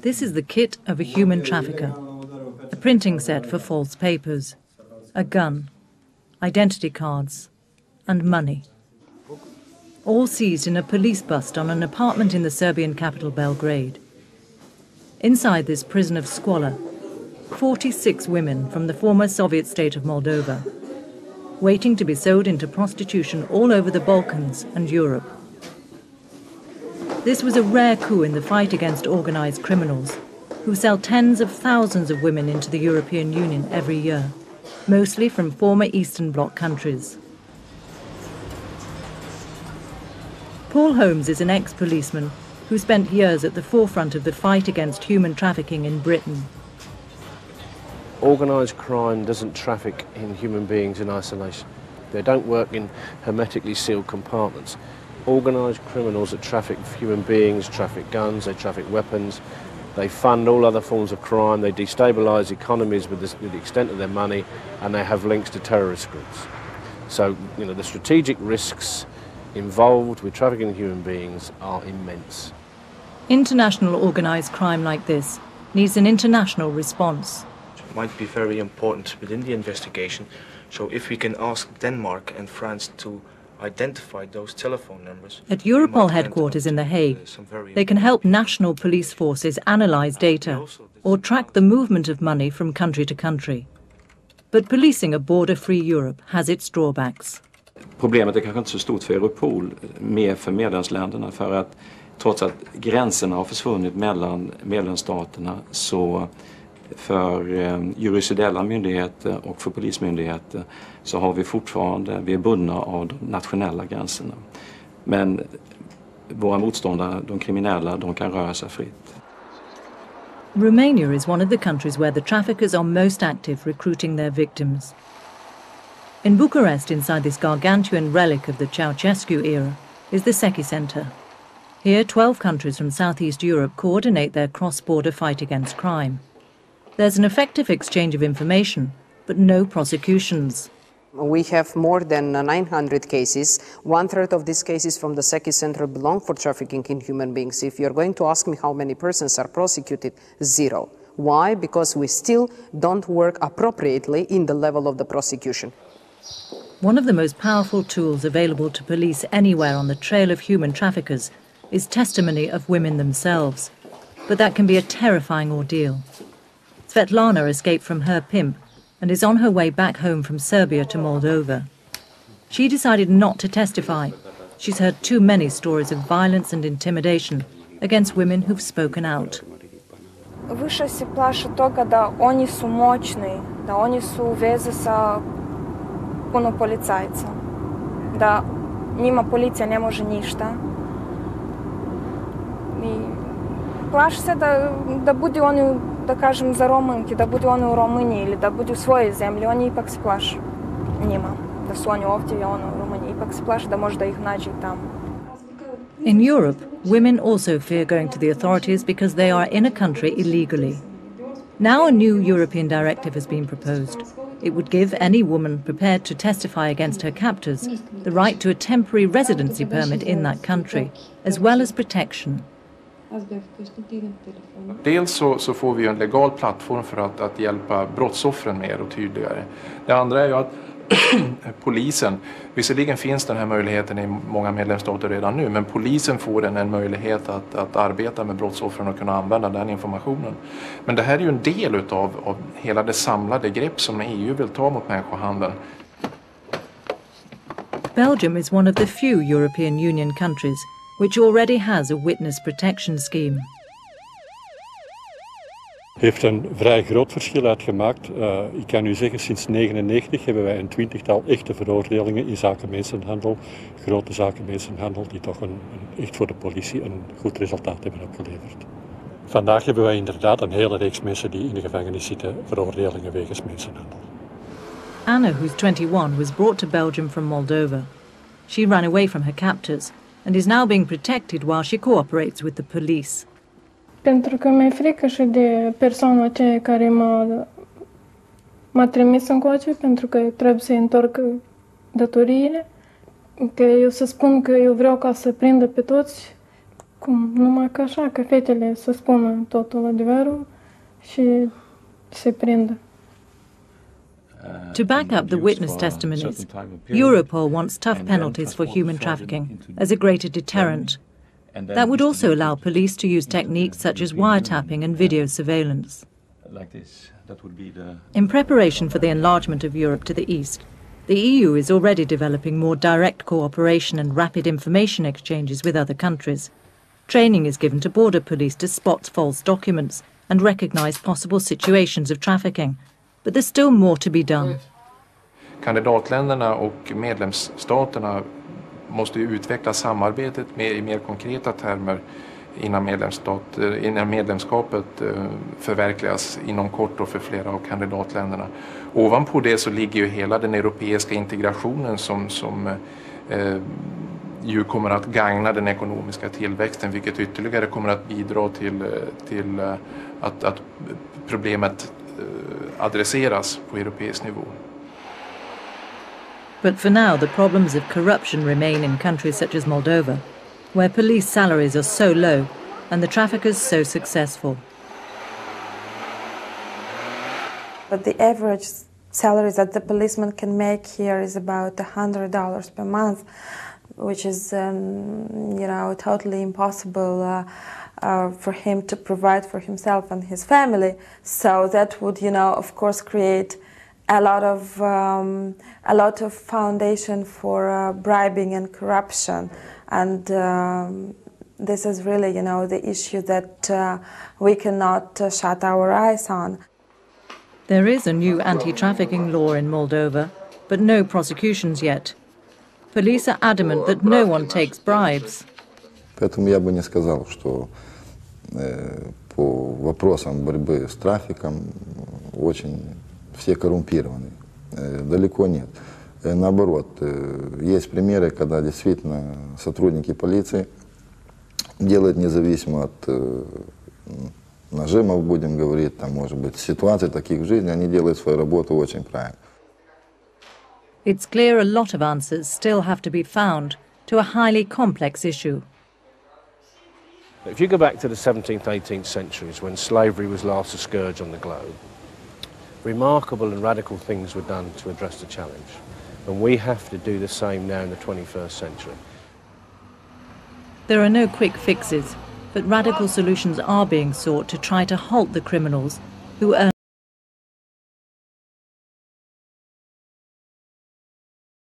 This is the kit of a human trafficker. A printing set for false papers, a gun, identity cards, and money. All seized in a police bust on an apartment in the Serbian capital Belgrade. Inside this prison of squalor, 46 women from the former Soviet state of Moldova, waiting to be sold into prostitution all over the Balkans and Europe. This was a rare coup in the fight against organized criminals, who sell tens of thousands of women into the European Union every year, mostly from former Eastern Bloc countries. Paul Holmes is an ex-policeman who spent years at the forefront of the fight against human trafficking in Britain. Organised crime doesn't traffic in human beings in isolation. They don't work in hermetically sealed compartments. Organised criminals that traffic human beings traffic guns, they traffic weapons, they fund all other forms of crime, they destabilise economies with the extent of their money, and they have links to terrorist groups. So, you know, the strategic risks involved with trafficking human beings are immense. International organised crime like this needs an international response. It might be very important within the investigation. So if we can ask Denmark and France to identify those telephone numbers. At Europol headquarters in The Hague, they can help national police forces analyse data or track the movement of money from country to country. But policing a border-free Europe has its drawbacks. Problemet är kanske inte så stort för Europol, mer för medlemsländerna, för att trots att gränserna har försvunnit mellan medlemsstaterna, så för jurisdiktionella myndigheter och för polismyndigheter så har vi fortfarande, vi är bundna av de nationella gränserna. Men våra motståndare, de kriminella, de kan röra sig fritt. Romania is one of the countries where the traffickers are most active recruiting their victims. In Bucharest, inside this gargantuan relic of the Ceausescu era, is the Secchi Centre. Here, 12 countries from Southeast Europe coordinate their cross-border fight against crime. There's an effective exchange of information, but no prosecutions. We have more than 900 cases. 1/3 of these cases from the Secchi Center belong for trafficking in human beings. If you're going to ask me how many persons are prosecuted, 0. Why? Because we still don't work appropriately in the level of the prosecution. One of the most powerful tools available to police anywhere on the trail of human traffickers is testimony of women themselves. But that can be a terrifying ordeal. Svetlana escaped from her pimp and is on her way back home from Serbia to Moldova. She decided not to testify. She's heard too many stories of violence and intimidation against women who've spoken out. Više se plaše toga da oni su moćni, da oni su u vezi sa puno policajca, da njima policija ne može ništa. I plaše se da budu oni, da kažem, za Romanke, da budu oni u Rumuniji ili da budu u svojoj zemlji, oni ipak se plaše njima, da su oni ovdje i ono u Rumuniji, ipak se plaše da možda ih nađe i tamo. In Europe, women also fear going to the authorities because they are in a country illegally. Now a new European directive has been proposed. It would give any woman prepared to testify against her captors the right to a temporary residency permit in that country, as well as protection. Dels så får vi en legal plattform för att hjälpa brottsoffren mer och tydligare. Det andra är ju att polisen, visserligen finns den här möjligheten i många medlemsstater redan nu, men polisen får en möjlighet att arbeta med brottsoffren och kunna använda den informationen. Men det här är ju en del av hela det samlade grepp som EU vill ta mot människohandeln. Belgium is one of the few European Union countries which already has a witness protection scheme. Heeft een vrij groot verschil uitgemaakt. Ik kan u zeggen, sinds 1999 hebben wij een 20-tal echte veroordelingen in zaken mensenhandel, grote zaken mensenhandel, die toch echt voor de politie een goed resultaat hebben opgeleverd. Vandaag hebben wij inderdaad een hele reeks mensen die in de gevangenis zitten, veroordelingen wegens mensenhandel. Anna, who's 21, was brought to Belgium from Moldova. She ran away from her captors and is now being protected while she cooperates with the police. Pentru că mi-e frică și de persoana aceea care m-a trimis încoace, pentru că trebuie să întorc datoriile, că eu să spun că eu vreau ca să prindă pe toți Cum? Numai că așa, că fetele să spună totul adevărul și se prindă. To back up the witness testimonies, Europol wants tough penalties for human trafficking as a greater deterrent. That would also allow police to use techniques such as wiretapping and video surveillance. In preparation for the enlargement of Europe to the east, the EU is already developing more direct cooperation and rapid information exchanges with other countries. Training is given to border police to spot false documents and recognise possible situations of trafficking. But there's still more to be done. Kandidatländerna och medlemsstaterna måste ju utveckla samarbetet i mer konkreta termer innan medlemskapet förverkligas inom kort och för flera av kandidatländerna. Ovanpå det så ligger ju hela den europeiska integrationen som ju kommer att gagna den ekonomiska tillväxten, vilket ytterligare kommer att bidra till att problemet adresseras på europeisk nivå. But for now, the problems of corruption remain in countries such as Moldova, where police salaries are so low and the traffickers so successful. But the average salaries that the policeman can make here is about $100 per month, which is, totally impossible for him to provide for himself and his family. So that would, of course, create a lot of foundation for bribing and corruption, and this is really, the issue that we cannot shut our eyes on. There is a new anti-trafficking law in Moldova, but no prosecutions yet. Police are adamant that no one takes bribes. Поэтому я бы не сказал, что по вопросам борьбы с трафиком очень все коррумпированы. Далеко нет. Наоборот, есть примеры, когда действительно сотрудники полиции делают независимо от нажимов, будем говорить, там, может быть, ситуаций таких в жизни, они делают свою работу очень правильно. It's clear a lot of answers still have to be found to a highly complex issue. If you go back to the 17th, 18th centuries when slavery was last a scourge on the globe, remarkable and radical things were done to address the challenge. And we have to do the same now in the 21st century. There are no quick fixes, but radical solutions are being sought to try to halt the criminals who earn